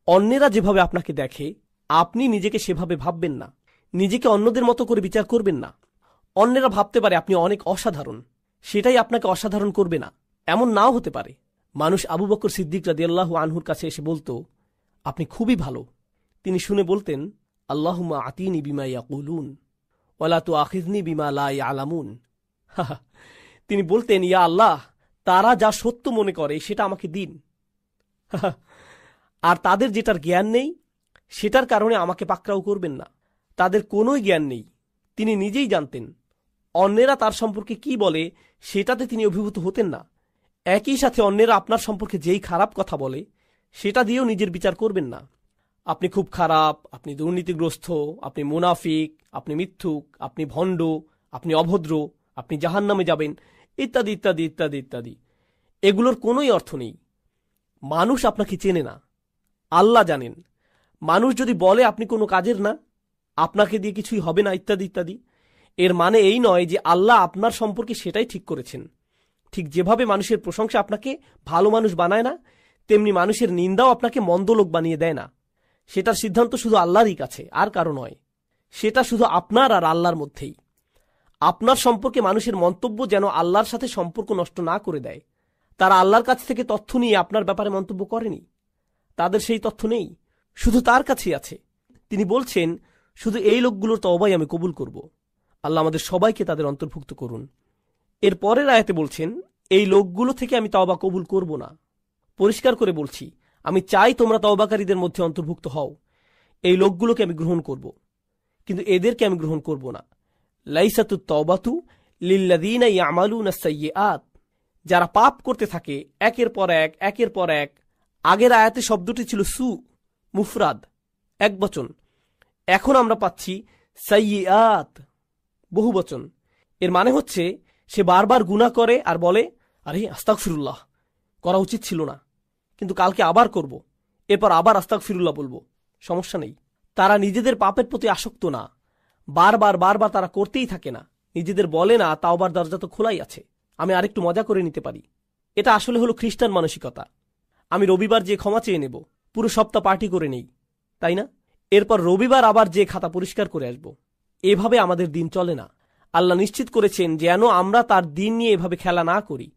অন্যেরা যেভাবে আপনাকে দেখে আপনি নিজেকে সেভাবে ভাববেন না, নিজেকে অন্যদের মতো করে বিচার করবেন না। অন্যেরা ভাবতে পারে আপনি অনেক অসাধারণ, সেটাই আপনাকে অসাধারণ করবে না, এমন নাও হতে পারে। মানুষ আবু বকর সিদ্দিক রাদিয়াল্লাহু আনহুর কাছে এসে বলতো, আপনি খুবই ভালো। তিনি শুনে বলতেন, আল্লাহুম্মা আতিনি বিমা ইয়াকুলুন ওয়ালা তুআখিযনি বিমা লা ইয়ালামুন। তিনি বলতেন, ইয়া আল্লাহ, তারা যা সত্য মনে করে সেটা আমাকে দিন, আর তাদের যেটার জ্ঞান নেই সেটার কারণে আমাকে পাকড়াও করবেন না। তাদের কোনোই জ্ঞান নেই, তিনি নিজেই জানতেন। অন্যেরা তার সম্পর্কে কি বলে সেটাতে তিনি অভিভূত হতেন না। একই সাথে অন্যেরা আপনার সম্পর্কে যেই খারাপ কথা বলে সেটা দিয়েও নিজের বিচার করবেন না। আপনি খুব খারাপ, আপনি দুর্নীতিগ্রস্ত, আপনি মুনাফিক, আপনি মিথ্যুক, আপনি ভণ্ড, আপনি অভদ্র, আপনি জাহান্নামে যাবেন, ইত্যাদি ইত্যাদি ইত্যাদি ইত্যাদি। এগুলোর কোনোই অর্থ নেই। মানুষ আপনাকে চেনে না, আল্লাহ জানেন। মানুষ যদি বলে আপনি কোনো কাজের না, আপনাকে দিয়ে কিছুই হবে না, ইত্যাদি ইত্যাদি, এর মানে এই নয় যে আল্লাহ আপনার সম্পর্কে সেটাই ঠিক করেছেন। ঠিক যেভাবে মানুষের প্রশংসা আপনাকে ভালো মানুষ বানায় না, তেমনি মানুষের নিন্দাও আপনাকে মন্দ লোক বানিয়ে দেয় না। সেটার সিদ্ধান্ত শুধু আল্লাহরই কাছে, আর কারো নয়। সেটা শুধু আপনার আর আল্লাহর মধ্যেই। আপনার সম্পর্কে মানুষের মন্তব্য যেন আল্লাহর সাথে সম্পর্ক নষ্ট না করে দেয়। তারা আল্লাহর কাছ থেকে তথ্য নিয়ে আপনার ব্যাপারে মন্তব্য করেনি, তাদের সেই তথ্য নেই, শুধু তার কাছেই আছে। তিনি বলছেন, শুধু এই লোকগুলোর তওবাই আমি কবুল করব। আল্লাহ আমাদের সবাইকে তাদের অন্তর্ভুক্ত করুন। এর পরের আয়াতে বলছেন, এই লোকগুলো থেকে আমি তওবা কবুল করব না। পরিষ্কার করে বলছি, আমি চাই তোমরা তওবাকারীদের মধ্যে অন্তর্ভুক্ত হও। এই লোকগুলোকে আমি গ্রহণ করব, কিন্তু এদেরকে আমি গ্রহণ করব না। লাইসাতুত তাওবাতু লিল্লাযীনা ইয়ামালুনাস সাইয়্যাত, যারা পাপ করতে থাকে একের পর এক একের পর এক। আগের আয়াতে শব্দটি ছিল সু, মুফরাদ, একবচন। এখন আমরা পাচ্ছি সাইয়্যাত, বহুবচন। এর মানে হচ্ছে সে বারবার গুনাহ করে আর বলে, আরে আস্তাগফিরুল্লাহ, করা উচিত ছিল না, কিন্তু কালকে আবার করব, এরপর আবার আস্তাগফিরুল্লাহ বলবো, সমস্যা নেই। তারা নিজেদের পাপের প্রতি আসক্ত না, বারবার বারবার তারা করতেই থাকে না। নিজেদের বলে না, তাওবার দরজা তো খোলাই আছে, আমি আরেকটু মজা করে নিতে পারি। এটা আসলে হলো খ্রিস্টান মানসিকতা। আমি রবিবার যে ক্ষমা চেয়ে নেব, পুরো সপ্তাহ পার্টি করে নেই, তাই না? এরপর রবিবার আবার যে খাতা পরিষ্কার করে আসব। এভাবে আমাদের দিন চলে না। আল্লাহ নিশ্চিত করেছেন যেন আমরা তার দিন নিয়ে এভাবে খেলা না করি।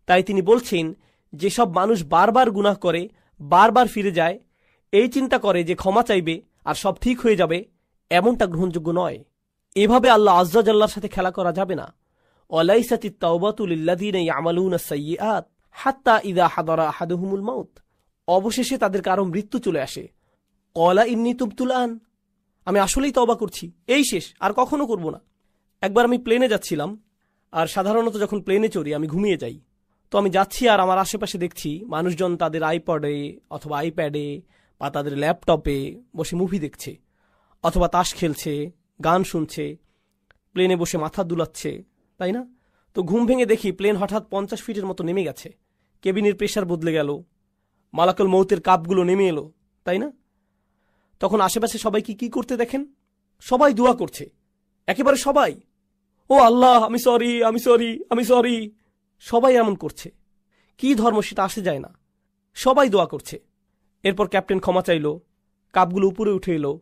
তাই তিনি বলছেন, যেসব মানুষ বারবার গুনাহ করে, বারবার ফিরে যায়, এই চিন্তা করে যে ক্ষমা চাইবে আর সব ঠিক হয়ে যাবে, এমনটা গ্রহণযোগ্য নয়। এভাবে আল্লাহ আজ্জা জাল্লার সাথে খেলা করা যাবে না। ওয়ালাইসাতিত তাওবাতু লিল্লাযীনা ইয়ামালুনাস সাইয়্যাত হাত্তা ইযা হাদারা আহাদুহুমুল মাউত, অবশেষে তাদের কারো মৃত্যু চলে আসে। ক্বালা ইন্নী তুবতুল আন, আমি আসলেই তওবা করছি, এই শেষ, আর কখনো করব না। একবার আমি প্লেনে যাচ্ছিলাম, আর সাধারণত যখন প্লেনে চড়ি আমি ঘুমিয়ে যাই। তো আমি যাচ্ছি আর আমার আশেপাশে দেখছি মানুষজন তাদের আইপডে অথবা আইপ্যাডে বা তাদের ল্যাপটপে বসে মুভি দেখছে, অথবা তাস খেলছে, গান শুনছে, প্লেনে বসে মাথা দুলাচ্ছে, তাই না? তো ঘুম ভেঙে দেখি প্লেন হঠাৎ 50 ফিটের মতো নেমে গেছে, কেবিনের প্রেসার বদলে গেল, মালাকুল মৌতের কাপগুলো নেমে এলো, তাই না? তখন আশেপাশে সবাইকে কি করতে দেখেন? সবাই দোয়া করছে, একেবারে সবাই। ও আল্লাহ, আমি সরি, আমি সরি, আমি সরি। সবাই এমন করছে। কি ধর্ম সেটা আসে যায় না, সবাই দোয়া করছে। এরপর ক্যাপ্টেন ক্ষমা চাইল, কাপগুলো উপরে উঠে এলো,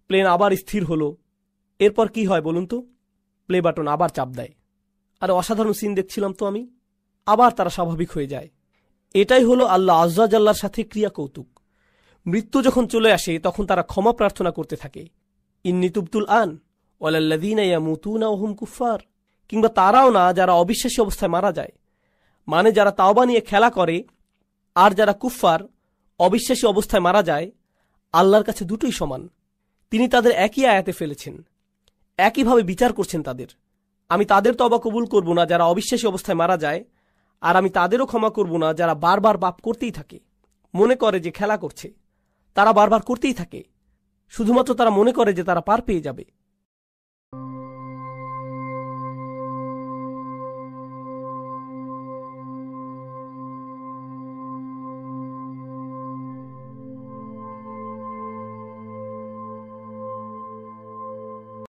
প্লেন আবার স্থির হলো। এরপর কি হয় বলুন তো? প্লে বাটন আবার চাপ দেয়। আরে অসাধারণ সিন দেখছিলাম তো আমি। আবার তারা স্বাভাবিক হয়ে যায়। এটাই হলো আল্লাহ আজ্জা জাল্লার সাথে ক্রিয়া কৌতুক। মৃত্যু যখন চলে আসে তখন তারা ক্ষমা প্রার্থনা করতে থাকে, ইন্নী তুবতুল আন ওয়ালাল্লাযীনা ইয়ামুতুনা ওয়া হুম কুফার। কিংবা তারাও না যারা অবিশ্বাসী অবস্থায় মারা যায়, মানে যারা তাওবা নিয়ে খেলা করে আর যারা কুফফার অবিশ্বাসী অবস্থায় মারা যায়, আল্লাহর কাছে দুটোই সমান। তিনি তাদের একই আয়াতে ফেলেছেন, একইভাবে বিচার করছেন তাদের। আমি তাদের তওবা কবুল করব না যারা অবিশ্বাসী অবস্থায় মারা যায়, আর আমি তাদেরও ক্ষমা করব না যারা বারবার পাপ করতেই থাকে, মনে করে যে খেলা করছে। তারা বারবার করতেই থাকে, শুধুমাত্র তারা মনে করে যে তারা পার পেয়ে যাবে।